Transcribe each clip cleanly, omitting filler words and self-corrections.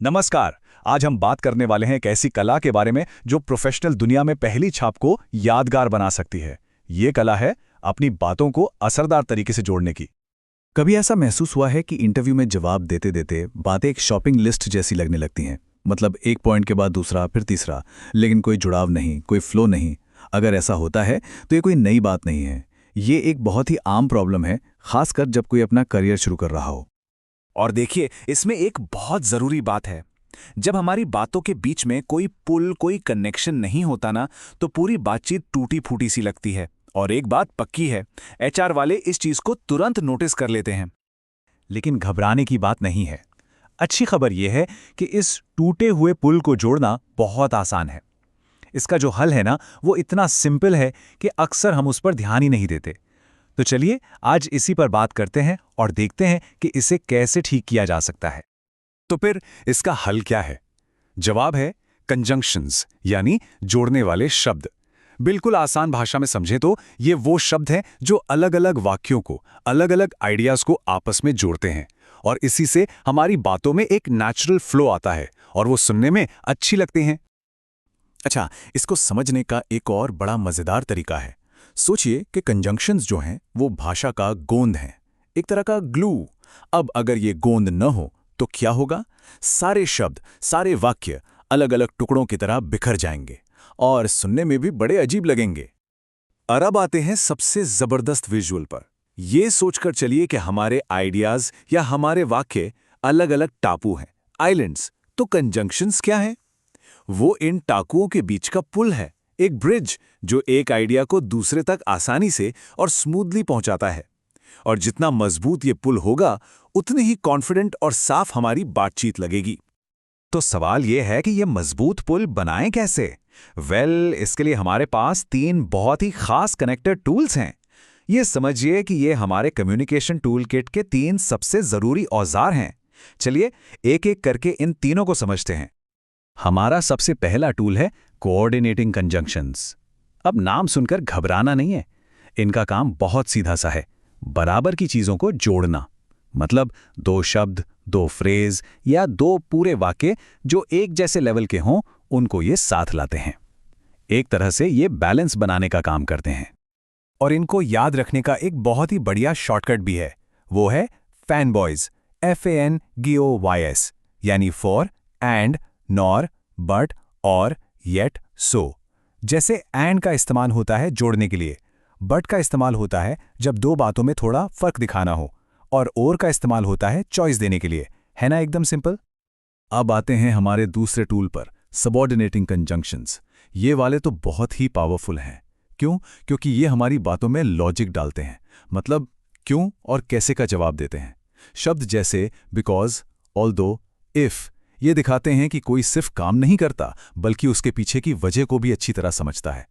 नमस्कार। आज हम बात करने वाले हैं एक ऐसी कला के बारे में जो प्रोफेशनल दुनिया में पहली छाप को यादगार बना सकती है। ये कला है अपनी बातों को असरदार तरीके से जोड़ने की। कभी ऐसा महसूस हुआ है कि इंटरव्यू में जवाब देते देते बातें एक शॉपिंग लिस्ट जैसी लगने लगती हैं। मतलब एक पॉइंट के बाद दूसरा, फिर तीसरा, लेकिन कोई जुड़ाव नहीं, कोई फ्लो नहीं। अगर ऐसा होता है तो ये कोई नई बात नहीं है। ये एक बहुत ही आम प्रॉब्लम है, खासकर जब कोई अपना करियर शुरू कर रहा हो। और देखिए, इसमें एक बहुत जरूरी बात है। जब हमारी बातों के बीच में कोई पुल, कोई कनेक्शन नहीं होता ना, तो पूरी बातचीत टूटी फूटी सी लगती है। और एक बात पक्की है, एचआर वाले इस चीज को तुरंत नोटिस कर लेते हैं। लेकिन घबराने की बात नहीं है। अच्छी खबर यह है कि इस टूटे हुए पुल को जोड़ना बहुत आसान है। इसका जो हल है ना, वो इतना सिंपल है कि अक्सर हम उस पर ध्यान ही नहीं देते। तो चलिए आज इसी पर बात करते हैं और देखते हैं कि इसे कैसे ठीक किया जा सकता है। तो फिर इसका हल क्या है? जवाब है कंजंक्शंस, यानी जोड़ने वाले शब्द। बिल्कुल आसान भाषा में समझें तो ये वो शब्द हैं जो अलग अलग वाक्यों को, अलग अलग आइडियाज को आपस में जोड़ते हैं। और इसी से हमारी बातों में एक नेचुरल फ्लो आता है और वो सुनने में अच्छी लगती हैं। अच्छा, इसको समझने का एक और बड़ा मजेदार तरीका है। सोचिए कि कंजंक्शंस जो हैं वो भाषा का गोंद हैं, एक तरह का ग्लू। अब अगर ये गोंद न हो तो क्या होगा? सारे शब्द, सारे वाक्य अलग अलग टुकड़ों की तरह बिखर जाएंगे और सुनने में भी बड़े अजीब लगेंगे। और अब आते हैं सबसे जबरदस्त विजुअल पर। ये सोचकर चलिए कि हमारे आइडियाज या हमारे वाक्य अलग अलग टापू हैं, आइलैंड्स। तो कंजंक्शंस क्या है? वो इन टापुओं के बीच का पुल है, एक ब्रिज जो एक आइडिया को दूसरे तक आसानी से और स्मूथली पहुंचाता है। और जितना मजबूत ये पुल होगा, उतनी ही कॉन्फिडेंट और साफ हमारी बातचीत लगेगी। तो सवाल यह है कि यह मजबूत पुल बनाएं कैसे? इसके लिए हमारे पास 3 बहुत ही खास कनेक्टर टूल्स हैं। ये समझिए कि ये हमारे कम्युनिकेशन टूल किट के 3 सबसे जरूरी औजार हैं। चलिए एक एक करके इन तीनों को समझते हैं। हमारा सबसे पहला टूल है कोऑर्डिनेटिंग कंजंक्शंस। अब नाम सुनकर घबराना नहीं है। इनका काम बहुत सीधा सा है, बराबर की चीजों को जोड़ना। मतलब 2 शब्द, 2 फ्रेज या 2 पूरे वाक्य जो एक जैसे लेवल के हों, उनको ये साथ लाते हैं। एक तरह से ये बैलेंस बनाने का काम करते हैं। और इनको याद रखने का एक बहुत ही बढ़िया शॉर्टकट भी है। वो है फैनबॉयज, FANGOYS, यानी फॉर, एंड, नॉर, बट, और, येट, सो। जैसे एंड का इस्तेमाल होता है जोड़ने के लिए, बट का इस्तेमाल होता है जब 2 बातों में थोड़ा फर्क दिखाना हो, और का इस्तेमाल होता है चॉइस देने के लिए। है ना एकदम सिंपल। अब आते हैं हमारे दूसरे टूल पर, सबऑर्डिनेटिंग कंजंक्शंस। ये वाले तो बहुत ही पावरफुल हैं। क्यों? क्योंकि ये हमारी बातों में लॉजिक डालते हैं। मतलब क्यों और कैसे का जवाब देते हैं। शब्द जैसे बिकॉज, ऑल्दो, इफ ये दिखाते हैं कि कोई सिर्फ काम नहीं करता, बल्कि उसके पीछे की वजह को भी अच्छी तरह समझता है।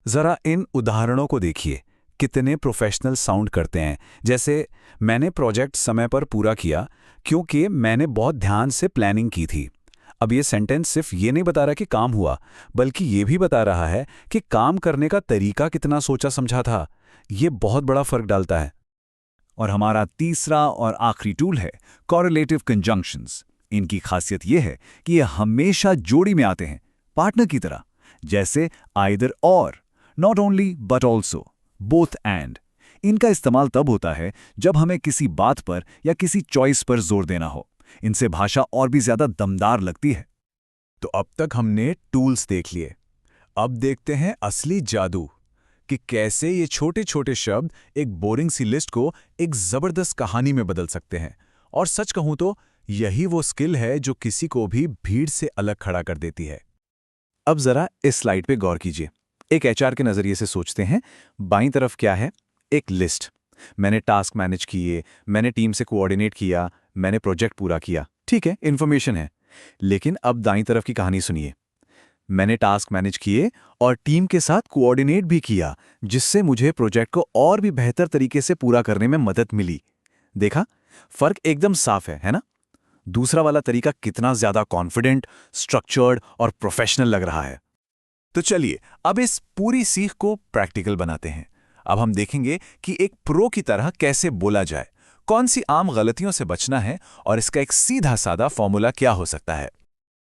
जरा इन उदाहरणों को देखिए, कितने प्रोफेशनल साउंड करते हैं। जैसे मैंने प्रोजेक्ट समय पर पूरा किया क्योंकि मैंने बहुत ध्यान से प्लानिंग की थी। अब ये सेंटेंस सिर्फ ये नहीं बता रहा कि काम हुआ, बल्कि ये भी बता रहा है कि काम करने का तरीका कितना सोचा समझा था। ये बहुत बड़ा फर्क डालता है। और हमारा तीसरा और आखिरी टूल है कॉरेलेटिव कंजंक्शंस। इनकी खासियत यह है कि ये हमेशा जोड़ी में आते हैं, पार्टनर की तरह। जैसे आइदर और, not only but also, both and. इनका इस्तेमाल तब होता है जब हमें किसी बात पर या किसी चॉइस पर जोर देना हो। इनसे भाषा और भी ज्यादा दमदार लगती है। तो अब तक हमने टूल्स देख लिए। अब देखते हैं असली जादू, कि कैसे ये छोटे छोटे शब्द एक बोरिंग सी लिस्ट को एक जबरदस्त कहानी में बदल सकते हैं। और सच कहूं तो यही वो स्किल है जो किसी को भी भीड़ से अलग खड़ा कर देती है। अब जरा इस स्लाइड पे गौर कीजिए। एक एचआर के नजरिए से सोचते हैं। बाईं तरफ क्या है? एक लिस्ट। मैंने टास्क मैनेज किए, मैंने टीम से कोऑर्डिनेट किया, मैंने प्रोजेक्ट पूरा किया। ठीक है, इन्फॉर्मेशन है। लेकिन अब दाईं तरफ की कहानी सुनिए। मैंने टास्क मैनेज किए और टीम के साथ कोऑर्डिनेट भी किया, जिससे मुझे प्रोजेक्ट को और भी बेहतर तरीके से पूरा करने में मदद मिली। देखा, फर्क एकदम साफ है ना? दूसरा वाला तरीका कितना ज्यादा कॉन्फिडेंट, स्ट्रक्चर्ड और प्रोफेशनल लग रहा है। तो चलिए अब इस पूरी सीख को प्रैक्टिकल बनाते हैं। अब हम देखेंगे कि एक प्रो की तरह कैसे बोला जाए, कौन सी आम गलतियों से बचना है और इसका एक सीधा साधा फॉर्मूला क्या हो सकता है।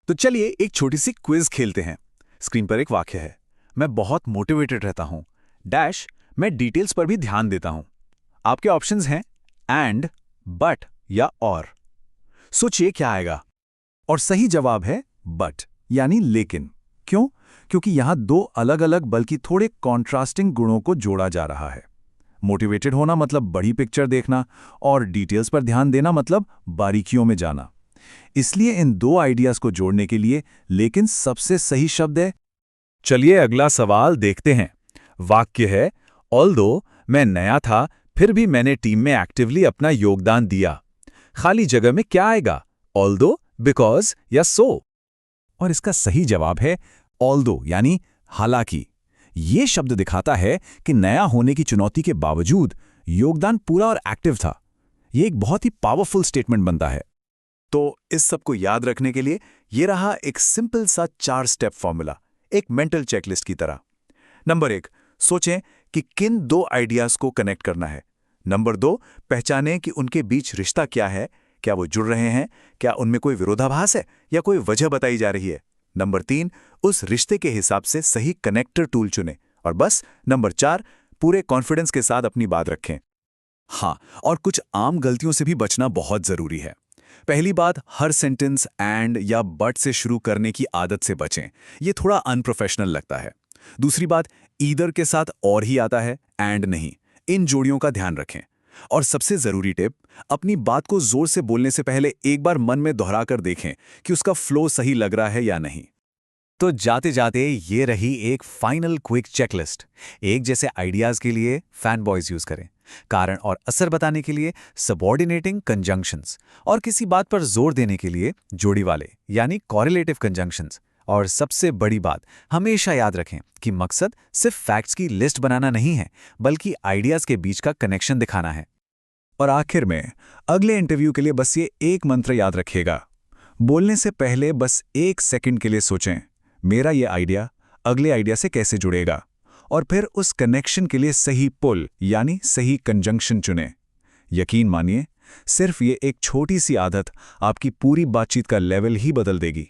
तो चलिए एक छोटी सी क्विज खेलते हैं। स्क्रीन पर एक वाक्य है, मैं बहुत मोटिवेटेड रहता हूं डैश, मैं डिटेल्स पर भी ध्यान देता हूं। आपके ऑप्शंस हैं एंड, बट या और। सोचिए क्या आएगा। और सही जवाब है बट, यानी लेकिन। क्यों? क्योंकि यहां दो अलग अलग बल्कि थोड़े कॉन्ट्रास्टिंग गुणों को जोड़ा जा रहा है। मोटिवेटेड होना मतलब बड़ी पिक्चर देखना, और डिटेल्स पर ध्यान देना मतलब बारीकियों में जाना। इसलिए इन दो आइडियाज को जोड़ने के लिए लेकिन सबसे सही शब्द है। चलिए अगला सवाल देखते हैं। वाक्य है, ऑल्दो मैं नया था फिर भी मैंने टीम में एक्टिवली अपना योगदान दिया। खाली जगह में क्या आएगा, ऑल्दो, बिकॉज या सो? और इसका सही जवाब है ऑल्दो, यानी हालांकि। ये शब्द दिखाता है कि नया होने की चुनौती के बावजूद योगदान पूरा और एक्टिव था। ये एक बहुत ही पावरफुल स्टेटमेंट बनता है। तो इस सब को याद रखने के लिए ये रहा एक सिंपल सा 4 स्टेप फॉर्मूला, एक मेंटल चेकलिस्ट की तरह। नंबर 1, सोचें कि किन 2 आइडियाज को कनेक्ट करना है। नंबर 2, पहचानें कि उनके बीच रिश्ता क्या है, क्या वो जुड़ रहे हैं, क्या उनमें कोई विरोधाभास है या कोई वजह बताई जा रही है। नंबर 3, उस रिश्ते के हिसाब से सही कनेक्टर टूल चुनें। और बस नंबर 4, पूरे कॉन्फिडेंस के साथ अपनी बात रखें। हाँ, और कुछ आम गलतियों से भी बचना बहुत जरूरी है। पहली बात, हर सेंटेंस एंड या बट से शुरू करने की आदत से बचें। ये थोड़ा अनप्रोफेशनल लगता है। दूसरी बात, ईदर के साथ और ही आता है, एंड नहीं। इन जोड़ियों का ध्यान रखें। और सबसे जरूरी टिप, अपनी बात को जोर से बोलने से पहले एक बार मन में दोहरा कर देखें कि उसका फ्लो सही लग रहा है या नहीं। तो जाते जाते ये रही एक फाइनल क्विक चेकलिस्ट। एक जैसे आइडियाज के लिए फैन बॉयज यूज करें, कारण और असर बताने के लिए सबऑर्डिनेटिंग कंजंक्शंस, और किसी बात पर जोर देने के लिए जोड़ी वाले यानी कॉरिलेटिव कंजंक्शंस। और सबसे बड़ी बात, हमेशा याद रखें कि मकसद सिर्फ फैक्ट्स की लिस्ट बनाना नहीं है, बल्कि आइडियाज के बीच का कनेक्शन दिखाना है। और आखिर में अगले इंटरव्यू के लिए बस ये एक मंत्र याद रखिएगा। बोलने से पहले बस 1 सेकंड के लिए सोचें, मेरा ये आइडिया अगले आइडिया से कैसे जुड़ेगा, और फिर उस कनेक्शन के लिए सही पुल यानी सही कंजंक्शन चुनें। यकीन मानिए, सिर्फ ये एक छोटी सी आदत आपकी पूरी बातचीत का लेवल ही बदल देगी।